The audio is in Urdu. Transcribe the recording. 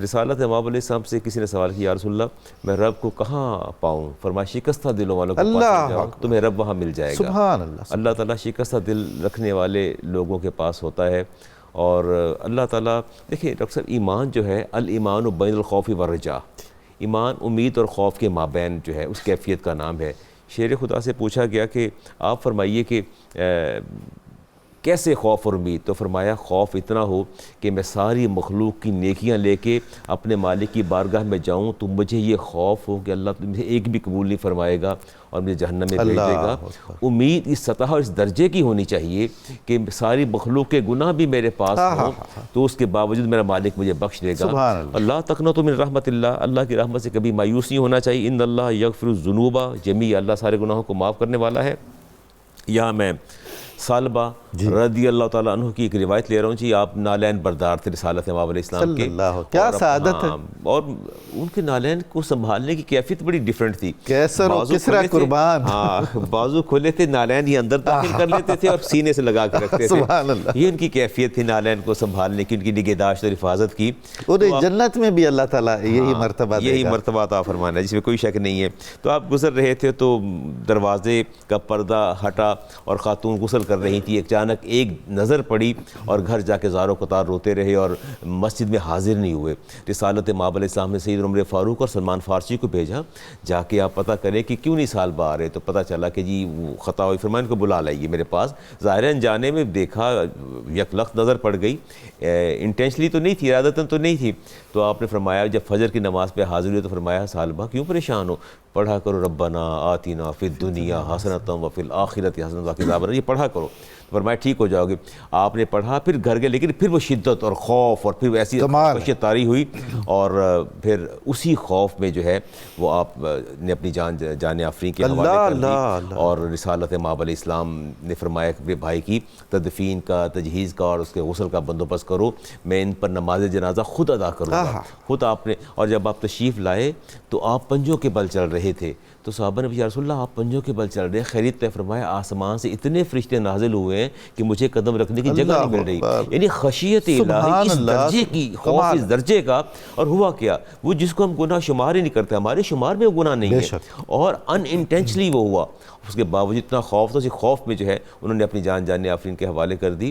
رسالت امام علیہ السلام سے کسی نے سوال کیا، یا رسول اللہ میں رب کو کہاں پاؤں؟ فرمایا شکستہ دلوں والوں کو پاس جاؤ، تمہیں رب وہاں مل جائے گا۔ سبحان اللہ۔ اللہ تعالیٰ شکستہ دل رکھنے والے لوگوں کے پاس ہوتا ہے، اور اللہ تعالیٰ دیکھیں ڈاکٹر صاحب، ایمان جو ہے الایمان بین الخوف والرجاء، ایمان امید اور خوف کے مابین جو ہے اس کیفیت کا نام ہے۔ شیر خدا سے پوچھا گیا کہ آپ فرمائیے کہ کیسے خوف اور امید؟ تو فرمایا خوف اتنا ہو کہ میں ساری مخلوق کی نیکیاں لے کے اپنے مالک کی بارگاہ میں جاؤں تو مجھے یہ خوف ہو کہ اللہ مجھے ایک بھی قبول نہیں فرمائے گا اور مجھے جہنم میں بھیج دے گا۔ امید اس سطح اور اس درجے کی ہونی چاہیے کہ ساری مخلوق کے گناہ بھی میرے پاس ہوں تو اس کے باوجود میرا مالک مجھے بخش دے گا۔ اللہ تقنطوا من رحمت اللہ، اللہ کی رحمت سے کبھی مایوس نہیں ہونا چاہیے۔ ان اللہ یغفر الذنوب جمیعا، اللہ سارے گناہوں کو معاف کرنے والا ہے۔ یہاں میں ثعلبہ رضی اللہ تعالیٰ عنہ کی ایک روایت لے رہا ہوں جی، آپ نالین بردار تھے رسالت امام علیہ السلام کے، کیا سعادت ہے، اور ان کے نالین کو سنبھالنے کی کیفیت بڑی ڈیفرنٹ تھی۔ کیسر و کسرا قربان، بازو کھلے تھے، نالین یہ اندر داخل کر لیتے تھے اور سینے سے لگا کے رکھتے تھے۔ یہ ان کی کیفیت تھی نالین کو سنبھالنے کی، ان کی نگہداشت اور حفاظت کی۔ اور جنت میں بھی اللہ تعالیٰ یہی مرتبہ دے گا، یہی مرتبہ عطا فرمانا ہے جس میں کوئی شک نہیں ہے۔ تو آپ گزر رہے تھے تو دروازے کا پردہ ہٹا اور خاتون غسل کر رہی تھی، اچانک ایک نظر پڑی اور گھر جا کے زار و قطار روتے رہے اور مسجد میں حاضر نہیں ہوئے۔ رسالت امام علیہ السلام نے سید عمر فاروق اور سلمان فارسی کو بھیجا، جا کے آپ پتہ کریں کہ کیوں نہیں ثعلبہ آ رہے، تو پتہ چلا کہ جی وہ خطا ہوئی، فرمایا ان کو بلا لائیے میرے پاس۔ ظاہراً جانے میں دیکھا یک لخت نظر پڑ گئی، انٹینشنلی تو نہیں تھی، ارادتاً تو نہیں تھی۔ تو آپ نے فرمایا جب فجر کی نماز پہ حاضر ہوئے تو فرمایا ثعلبہ کیوں پریشان ہو؟ پڑھا کرو ربنا آتنا فی الدنیا حسنۃ وفی الآخرۃ حسنۃ وقنا عذاب النار، یہ پڑھا کرو۔ فرمایا ٹھیک ہو جاؤ گے۔ آپ نے پڑھا، پھر گھر گئے، لیکن پھر وہ شدت اور خوف اور پھر ایسی خشیت طاری ہوئی، اور پھر اسی خوف میں جو ہے وہ آپ نے اپنی جان آفرین کے حوالے کر دی، اور رسالت امام علیہ السلام نے فرمایا کہ بھائی کی تدفین کا، تجہیز کا اور اس کے غسل کا بندوبست کرو، میں ان پر نماز جنازہ خود ادا کروں گا۔ خود آپ نے، اور جب آپ تشریف لائے تو آپ پنجوں کے بل چل رہے تھے، تو صحابہ نے یا رسول اللہ آپ پنجوں کے بل چل رہے ہیں، خیریت طے؟ فرمایا آسمان سے اتنے فرشتے نازل ہوئے ہیں کہ مجھے قدم رکھنے کی جگہ نہیں مل رہی۔ یعنی خشیت الہی اس درجے کی، خوف اس درجے کا۔ اور ہوا کیا، وہ جس کو ہم گناہ شمار ہی نہیں کرتے، ہمارے شمار میں وہ گناہ نہیں ہے، اور ان انٹینشنلی وہ ہوا، اس کے باوجود اتنا خوف تھا، اسی خوف میں جو ہے انہوں نے اپنی جان آفرین کے حوالے کر دی۔